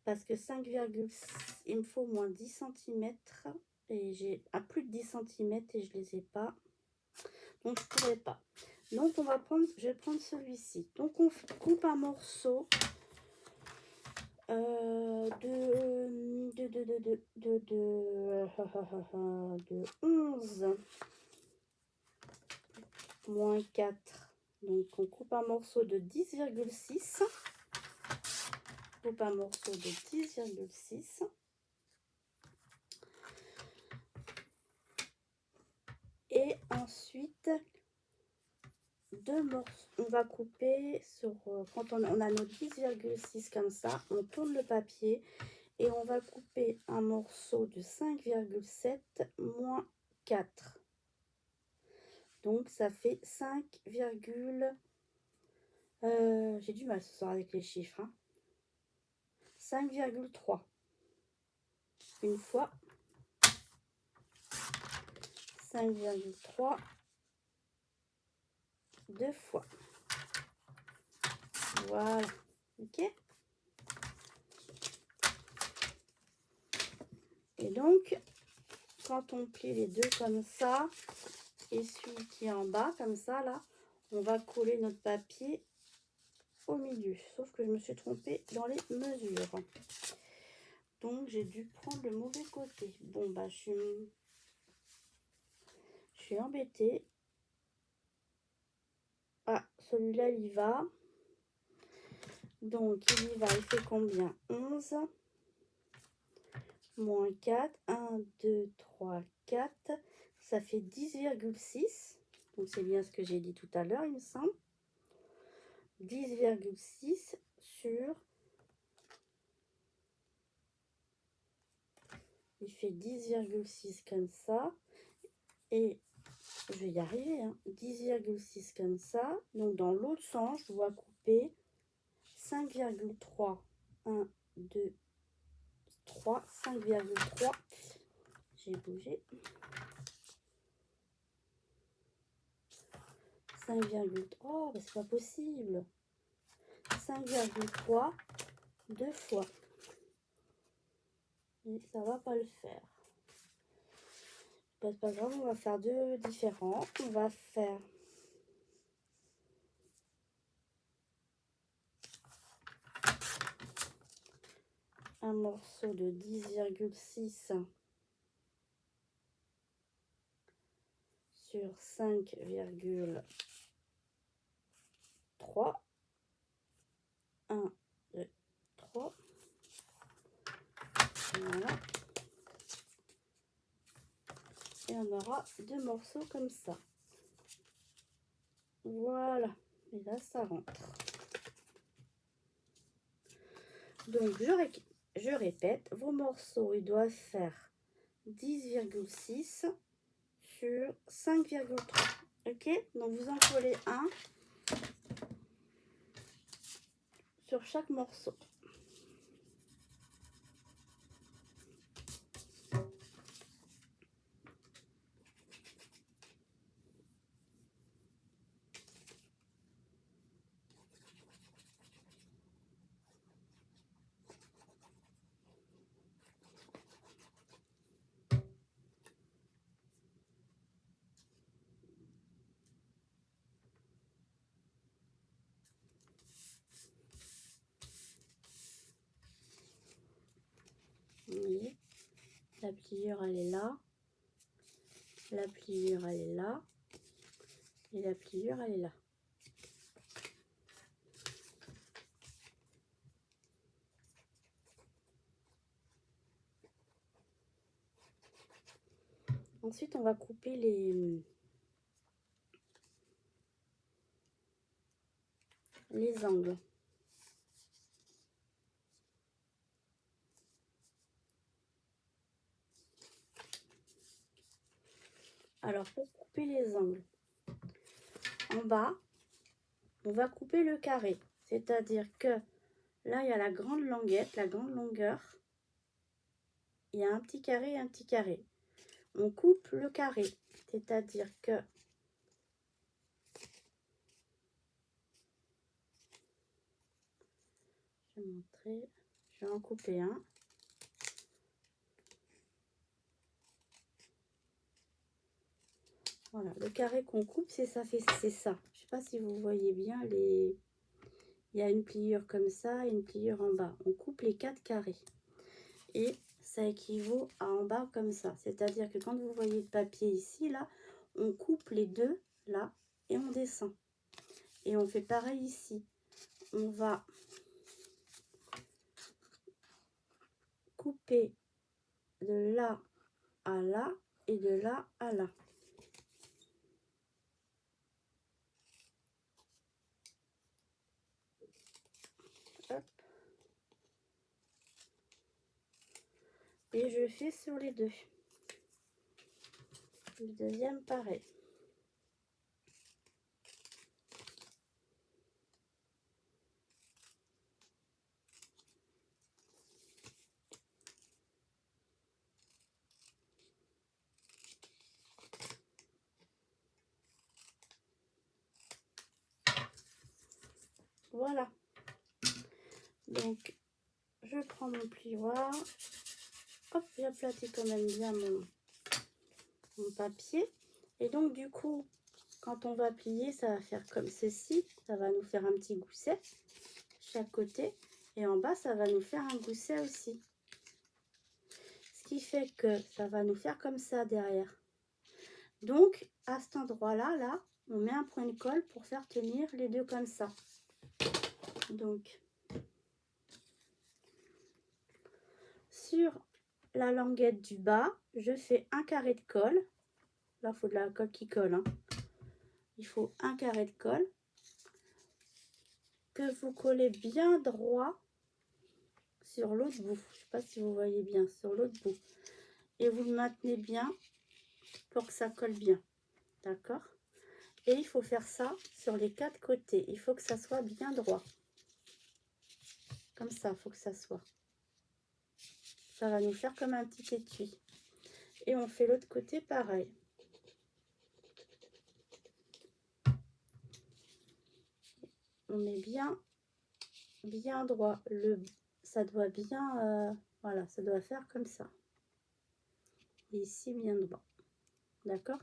Parce que 5,6, il me faut au moins 10 cm. Et j'ai à plus de 10 cm et je les ai pas. Donc je pourrais pas. Donc on va prendre, je vais prendre celui-ci. Donc on coupe un morceau de 11 moins 4. Donc on coupe un morceau de 10,6. Coupe un morceau de 10,6. Et ensuite, deux morceaux. On va couper sur, quand on a nos 10,6 comme ça, on tourne le papier et on va couper un morceau de 5,7 moins 4. Donc ça fait 5, j'ai du mal ce soir avec les chiffres. 5,3. Une fois. 5,3. Deux fois. Voilà. Ok. Et donc, quand on plie les deux comme ça, et celui qui est en bas, comme ça, là, on va coller notre papier au milieu. Sauf que je me suis trompée dans les mesures. Donc, j'ai dû prendre le mauvais côté. Bon, bah, je suis embêtée. Ah, celui-là, il y va. Donc, il y va, il fait combien? 11 moins 4. 1, 2, 3, 4. Ça fait 10,6. Donc, c'est bien ce que j'ai dit tout à l'heure, il me semble. 10,6 sur... Il fait 10,6 comme ça. Et je vais y arriver. 10,6 comme ça. Donc, dans l'autre sens, je dois couper 5,3. 1, 2, 3. 5,3. J'ai bougé. 5,3. Oh, bah, c'est pas possible. 5,3 deux fois. Et ça va pas le faire. C'est pas grave, on va faire deux différents. On va faire un morceau de 10,6 sur 5,3. 1, 2, 3. Voilà. Et on aura 2 morceaux comme ça. Voilà. Et là, ça rentre. Donc, je répète, vos morceaux, ils doivent faire 10,6 sur 5,3. Ok? Donc, vous en collez un sur chaque morceau. Vous voyez, la pliure, elle est là. La pliure, elle est là. Et la pliure, elle est là. Ensuite, on va couper les angles. Alors, pour couper les angles, en bas, on va couper le carré. C'est-à-dire que là, il y a la grande languette, la grande longueur. Il y a un petit carré et un petit carré. On coupe le carré. C'est-à-dire que je vais montrer. Je vais en couper un. Voilà, le carré qu'on coupe, c'est ça. Je ne sais pas si vous voyez bien les. Il y a une pliure comme ça et une pliure en bas. On coupe les 4 carrés. Et ça équivaut à en bas comme ça. C'est-à-dire que quand vous voyez le papier ici, là, on coupe les deux, là, et on descend. Et on fait pareil ici. On va couper de là à là et de là à là. Hop. Et je fais sur les deux. Le deuxième, pareil. Voilà. Donc, je prends mon plioir. Hop, j'aplatis quand même bien mon papier. Et donc, du coup, quand on va plier, ça va faire comme ceci. Ça va nous faire un petit gousset chaque côté. Et en bas, ça va nous faire un gousset aussi. Ce qui fait que ça va nous faire comme ça derrière. Donc, à cet endroit-là, là, on met un point de colle pour faire tenir les deux comme ça. Donc, sur la languette du bas, je fais un carré de colle. Là, il faut de la colle qui colle. Hein. Il faut un carré de colle que vous collez bien droit sur l'autre bout. Je ne sais pas si vous voyez bien, sur l'autre bout. Et vous le maintenez bien pour que ça colle bien. D'accord? Et il faut faire ça sur les 4 côtés. Il faut que ça soit bien droit. Comme ça, il faut que ça soit. Ça va nous faire comme un petit étui. Et on fait l'autre côté pareil. On met bien droit. Ça doit bien, voilà, ça doit faire comme ça. Et ici, bien droit. D'accord?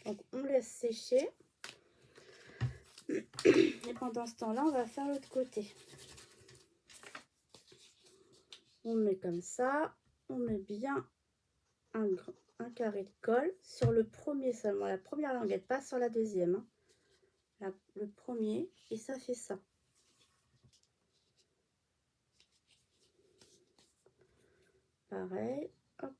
Donc, on laisse sécher. Et pendant ce temps-là, on va faire l'autre côté. On met comme ça. On met bien un carré de colle sur le premier seulement, la première languette, pas sur la deuxième, hein. Le premier, et ça fait ça. Pareil, hop.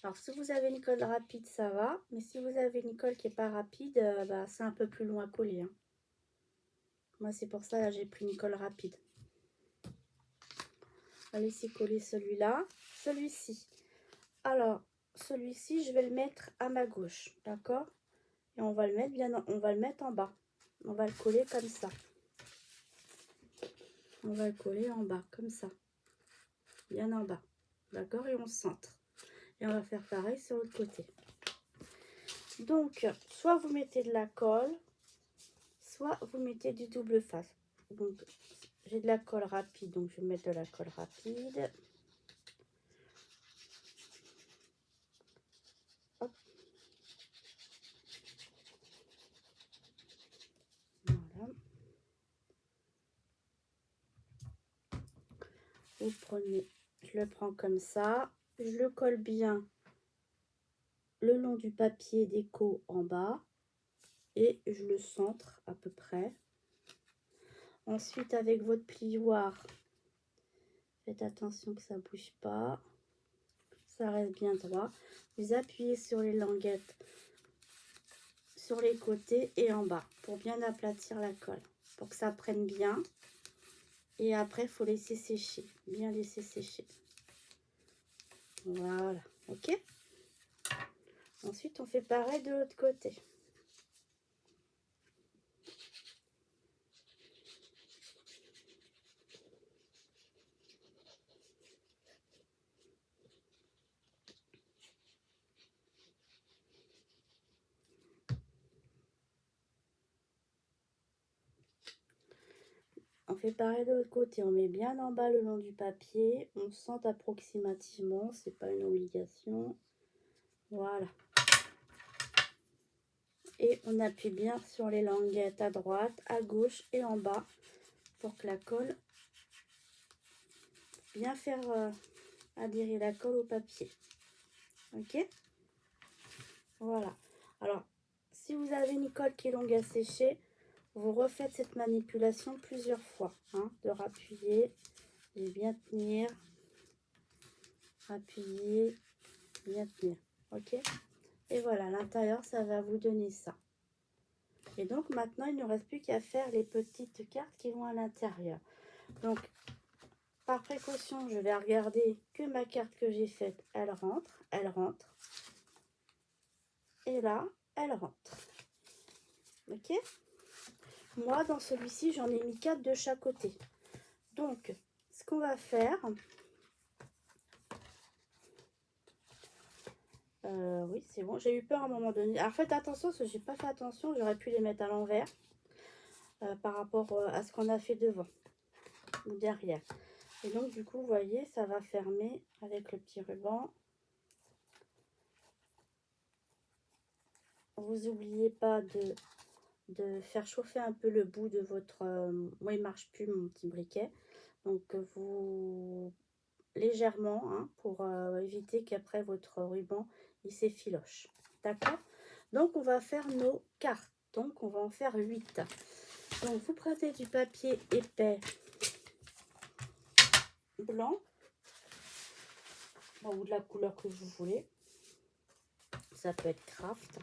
Alors, si vous avez une colle rapide, ça va. Mais si vous avez une colle qui n'est pas rapide, bah, c'est un peu plus long à coller, hein. Moi, c'est pour ça, là, j'ai pris une colle rapide. On va laisser coller celui-là. Celui-ci. Alors, celui-ci, je vais le mettre à ma gauche, d'accord? Et on va le mettre on va le mettre en bas. On va le coller comme ça. On va le coller en bas, comme ça. Bien en bas. D'accord? Et on centre. Et on va faire pareil sur l'autre côté. Donc, soit vous mettez de la colle, soit vous mettez du double face. Donc, j'ai de la colle rapide, donc je vais mettre de la colle rapide. Hop. Voilà. Vous prenez, je le prends comme ça, je le colle bien le long du papier déco en bas et je le centre à peu près. Ensuite, avec votre plioir, faites attention que ça ne bouge pas, ça reste bien droit. Vous appuyez sur les languettes sur les côtés et en bas pour bien aplatir la colle, pour que ça prenne bien. Et après, il faut laisser sécher, bien laisser sécher. Voilà, ok. Ensuite, on fait pareil de l'autre côté. On fait pareil de l'autre côté, on met bien en bas le long du papier, on centre approximativement, c'est pas une obligation. Voilà. Et on appuie bien sur les languettes à droite, à gauche et en bas pour que la colle, bien faire adhérer la colle au papier. Ok? Voilà. Alors, si vous avez une colle qui est longue à sécher, vous refaites cette manipulation plusieurs fois, hein, de rappuyer, de bien tenir, appuyer, bien tenir, ok? Et voilà, à l'intérieur, ça va vous donner ça. Et donc, maintenant, il ne nous reste plus qu'à faire les petites cartes qui vont à l'intérieur. Donc, par précaution, je vais regarder que ma carte que j'ai faite, elle rentre, elle rentre. Et là, elle rentre. Ok? Moi, dans celui-ci, j'en ai mis 4 de chaque côté. Donc, ce qu'on va faire... oui, c'est bon. J'ai eu peur à un moment donné. Alors, faites attention, parce que j'ai pas fait attention. J'aurais pu les mettre à l'envers par rapport à ce qu'on a fait devant ou derrière. Et donc, du coup, vous voyez, ça va fermer avec le petit ruban. Vous n'oubliez pas de faire chauffer un peu le bout de votre... moi, il ne marche plus, mon petit briquet. Donc, vous... légèrement, hein, pour éviter qu'après votre ruban, il s'effiloche. D'accord? Donc, on va faire nos cartes. Donc, on va en faire 8. Donc, vous prenez du papier épais blanc, ou de la couleur que vous voulez. Ça peut être craft.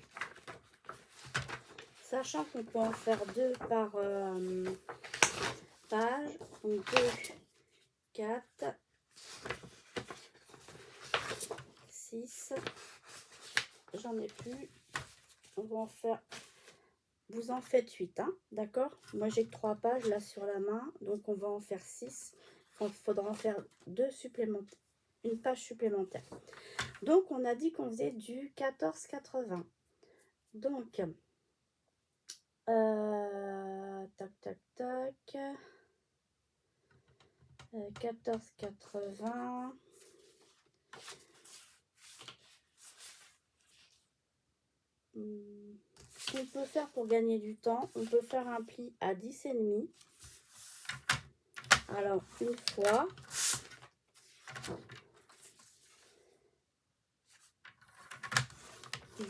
Sachant qu'on peut en faire 2 par page. Donc 2, 4, 6. J'en ai plus. On va en faire... Vous en faites 8, hein, d'accord? Moi, j'ai que 3 pages là sur la main. Donc, on va en faire 6. Il faudra en faire 2 supplémentaires. Une page supplémentaire. Donc, on a dit qu'on faisait du 14,80. Donc, tac, tac, tac. 14,80. qu'on peut faire pour gagner du temps, on peut faire un pli à 10,5. Alors, une fois.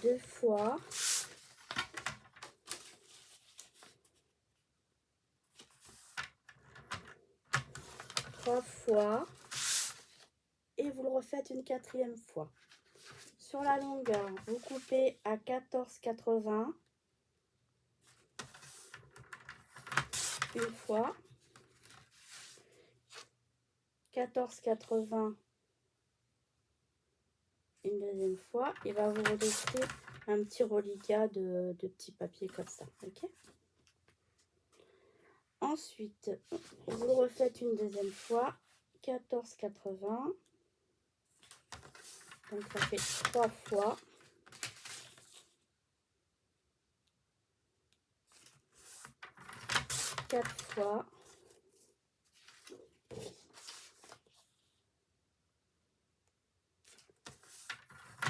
Deux fois. Trois fois. Et vous le refaites une 4e fois. Sur la longueur, vous coupez à 14,80 une fois, 14,80 une deuxième fois. Il va vous rester un petit reliquat de petits papiers comme ça. Ok. Ensuite, vous le refaites une deuxième fois, 14,80. Donc ça fait 3 fois. 4 fois.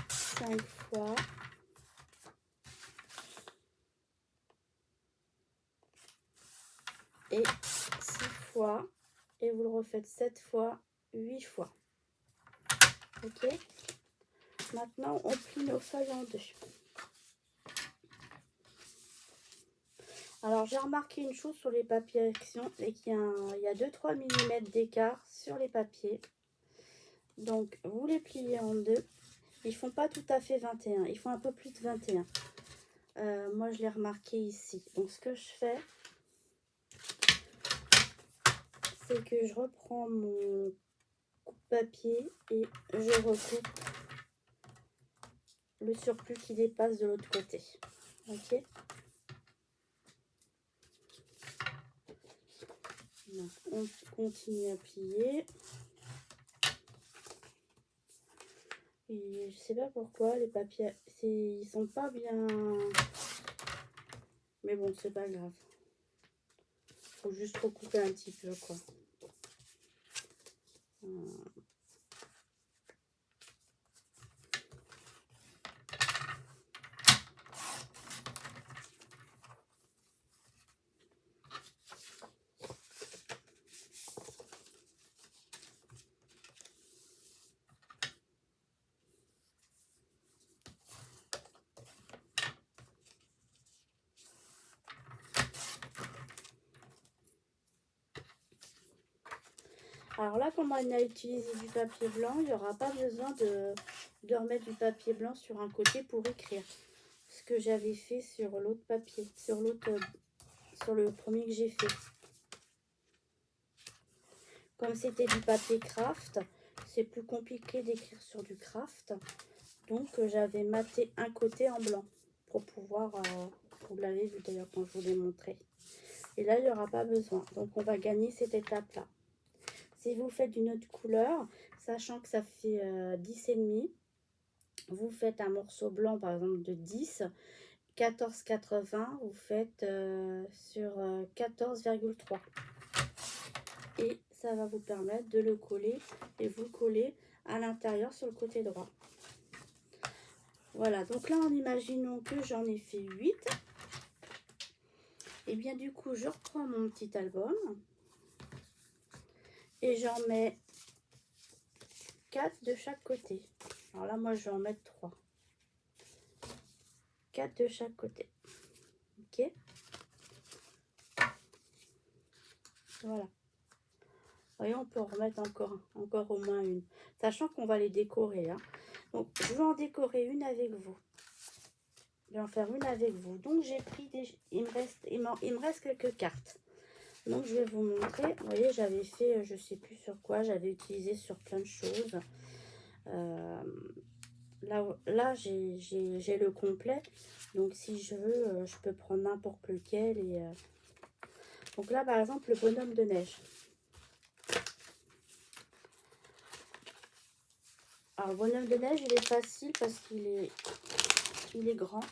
5 fois. 6 fois. Et vous le refaites 7 fois, 8 fois. Ok. Maintenant, on plie nos feuilles en deux. Alors, j'ai remarqué une chose sur les papiers Action, et qu'il y a 2-3 mm d'écart sur les papiers. Donc, vous les pliez en deux. Ils font pas tout à fait 21, ils font un peu plus de 21. Moi, je l'ai remarqué ici. Donc, ce que je fais, c'est que je reprends mon coupe-papier et je recoupe le surplus qui dépasse de l'autre côté. Ok. Donc, on continue à plier. Et je sais pas pourquoi les papiers, ils sont pas bien. Mais bon, c'est pas grave. Faut juste recouper un petit peu, quoi. Alors là, comme on a utilisé du papier blanc, il n'y aura pas besoin de remettre du papier blanc sur un côté pour écrire. Ce que j'avais fait sur l'autre papier, sur le premier que j'ai fait. Comme c'était du papier craft, c'est plus compliqué d'écrire sur du craft. Donc j'avais maté un côté en blanc pour pouvoir, vous l'avez vu d'ailleurs quand je vous l'ai montré. Et là, il n'y aura pas besoin. Donc on va gagner cette étape-là. Si vous faites d'une autre couleur, sachant que ça fait 10,5, vous faites un morceau blanc par exemple de 10, 14,80, vous faites sur 14,3. Et ça va vous permettre de le coller et vous coller à l'intérieur sur le côté droit. Voilà, donc là en imaginant que j'en ai fait 8. Et bien du coup, je reprends mon petit album. Et j'en mets 4 de chaque côté. Alors là, moi, je vais en mettre 3. 4 de chaque côté. Ok. Voilà. Vous voyez, on peut en remettre encore au moins une. Sachant qu'on va les décorer. Hein. Donc, je vais en décorer une avec vous. Je vais en faire une avec vous. Donc, j'ai pris des... Il me reste quelques cartes. Donc, je vais vous montrer. Vous voyez, j'avais fait, je sais plus sur quoi, j'avais utilisé sur plein de choses. Là j'ai le complet. Donc, si je veux, je peux prendre n'importe lequel. Donc là, par exemple, le bonhomme de neige. Alors, le bonhomme de neige, il est facile parce qu'il est grand.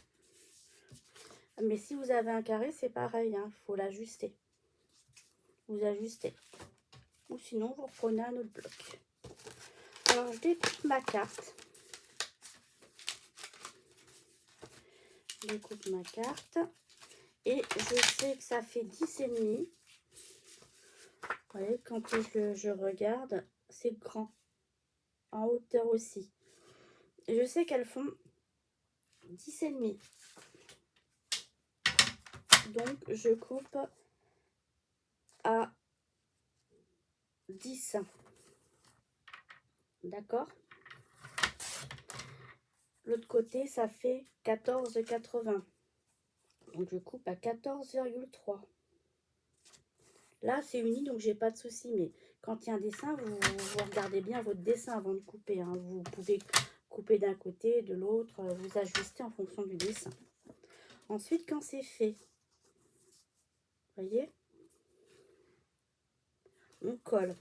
Mais si vous avez un carré, c'est pareil. Il faut l'ajuster. Vous ajustez. Ou sinon, vous reprenez un autre bloc. Alors, je découpe ma carte. Je découpe ma carte. Et je sais que ça fait 10,5. Vous voyez, quand je regarde, c'est grand. En hauteur aussi. Et je sais qu'elles font 10,5. Donc, je coupe à 10. D'accord? L'autre côté, ça fait 14,80. Donc, je coupe à 14,3. Là, c'est uni, donc j'ai pas de souci. Mais quand il y a un dessin, vous regardez bien votre dessin avant de couper. Hein. Vous pouvez couper d'un côté, de l'autre. Vous ajustez en fonction du dessin. Ensuite, quand c'est fait, vous voyez, on colle.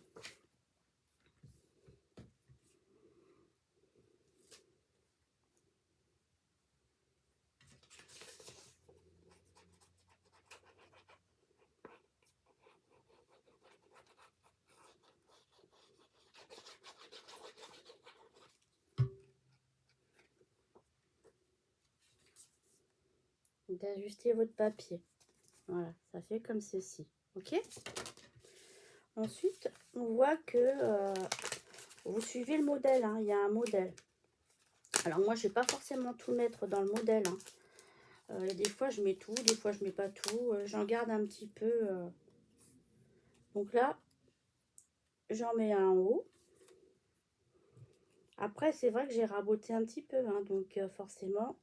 D'ajuster votre papier. Voilà, ça fait comme ceci. Ok? Ensuite, on voit que vous suivez le modèle. Hein, il y a un modèle. Alors moi, je ne vais pas forcément tout mettre dans le modèle. Hein. Des fois, je mets tout. Des fois, je mets pas tout. J'en garde un petit peu. Donc là, j'en mets un en haut. Après, c'est vrai que j'ai raboté un petit peu. Hein, donc forcément,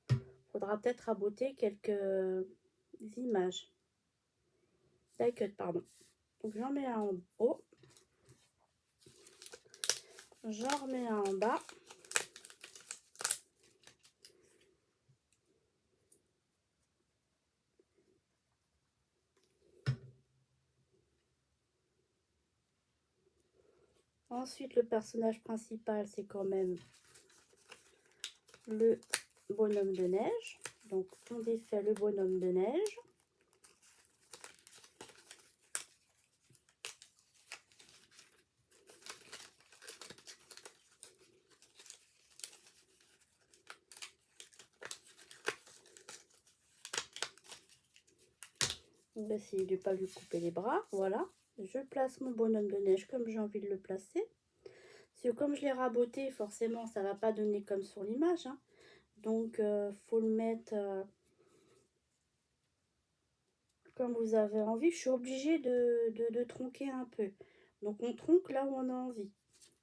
il faudra peut-être raboter quelques images. Die-cut, pardon. Donc j'en mets un en haut. J'en remets un en bas. Ensuite, le personnage principal, c'est quand même le bonhomme de neige. Donc, on défait le bonhomme de neige. On va essayer de ne pas lui couper les bras. Voilà. Je place mon bonhomme de neige comme j'ai envie de le placer. Parce que comme je l'ai raboté, forcément, ça ne va pas donner comme sur l'image. Hein. Donc, faut le mettre comme vous avez envie. Je suis obligée de tronquer un peu. Donc, on tronque là où on a envie.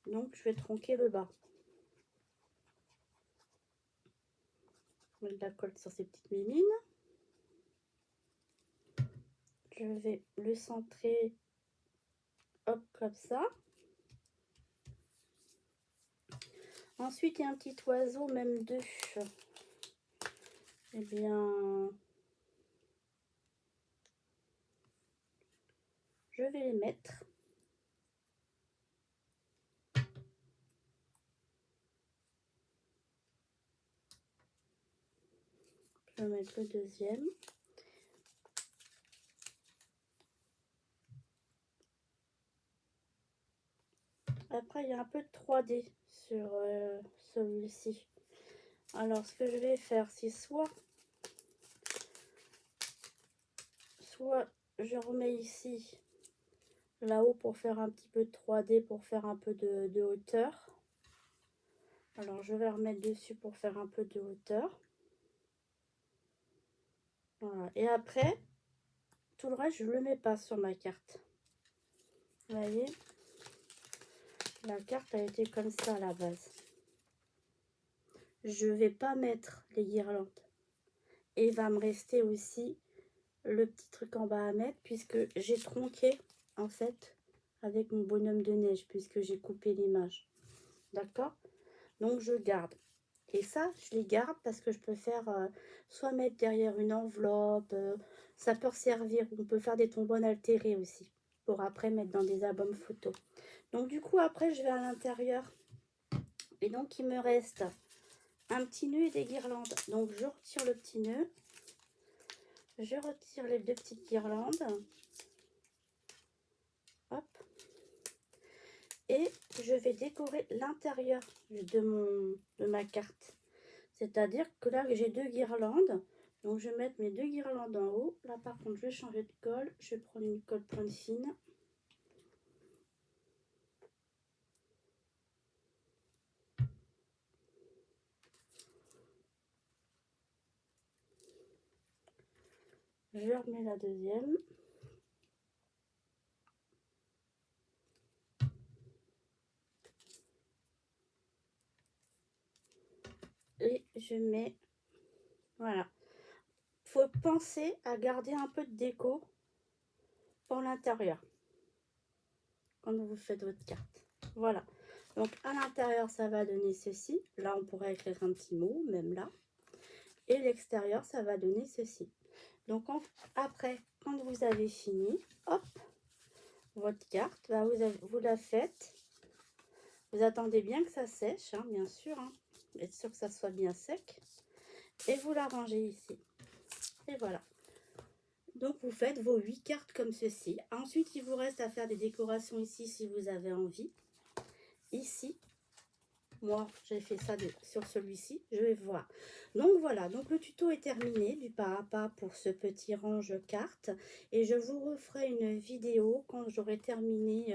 Donc, je vais tronquer le bas. Je mets de la colle sur ces petites mimines. Je vais le centrer, hop, comme ça. Ensuite, il y a un petit oiseau, même deux. Eh bien, je vais les mettre. Je vais mettre le deuxième. Après, il y a un peu de 3D sur celui-ci. Alors, ce que je vais faire, c'est soit je remets ici, là-haut, pour faire un petit peu de 3D, pour faire un peu de hauteur. Alors, je vais remettre dessus pour faire un peu de hauteur. Voilà. Et après, tout le reste, je ne le mets pas sur ma carte. Vous voyez, la carte a été comme ça à la base. Je ne vais pas mettre les guirlandes. Et il va me rester aussi le petit truc en bas à mettre, puisque j'ai tronqué, en fait, avec mon bonhomme de neige, puisque j'ai coupé l'image. D'accord? Donc, je garde. Et ça, je les garde parce que je peux faire, soit mettre derrière une enveloppe, ça peut servir. On peut faire des tombones altérées aussi, pour après mettre dans des albums photos. Donc, du coup, après, je vais à l'intérieur. Et donc, il me reste un petit nœud et des guirlandes. Donc, je retire le petit nœud. Je retire les deux petites guirlandes. Hop. Et je vais décorer l'intérieur de ma carte. C'est-à-dire que là, j'ai 2 guirlandes. Donc, je vais mettre mes 2 guirlandes en haut. Là, par contre, je vais changer de colle. Je vais prendre une colle pointe fine. Je remets la deuxième. Et je mets... Voilà. Faut penser à garder un peu de déco pour l'intérieur quand vous faites votre carte. Voilà. Donc, à l'intérieur, ça va donner ceci. Là, on pourrait écrire un petit mot, même là. Et l'extérieur, ça va donner ceci. Donc, après, quand vous avez fini, hop, votre carte, bah, vous la faites. Vous attendez bien que ça sèche, hein, bien sûr. Hein. Être sûr que ça soit bien sec. Et vous la rangez ici. Et voilà. Donc, vous faites vos 8 cartes comme ceci. Ensuite, il vous reste à faire des décorations ici si vous avez envie. Ici, moi, j'ai fait ça sur celui-ci. Je vais voir. Donc, voilà. Donc, le tuto est terminé du pas à pas pour ce petit range cartes. Et je vous referai une vidéo quand j'aurai terminé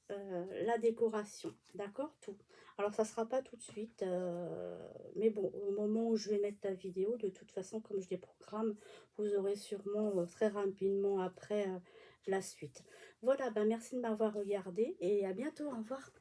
la décoration. D'accord? Tout. Alors, ça sera pas tout de suite. Mais bon, au moment où je vais mettre la vidéo, de toute façon, comme je les programme, vous aurez sûrement très rapidement après la suite. Voilà, ben merci de m'avoir regardé et à bientôt. Au revoir.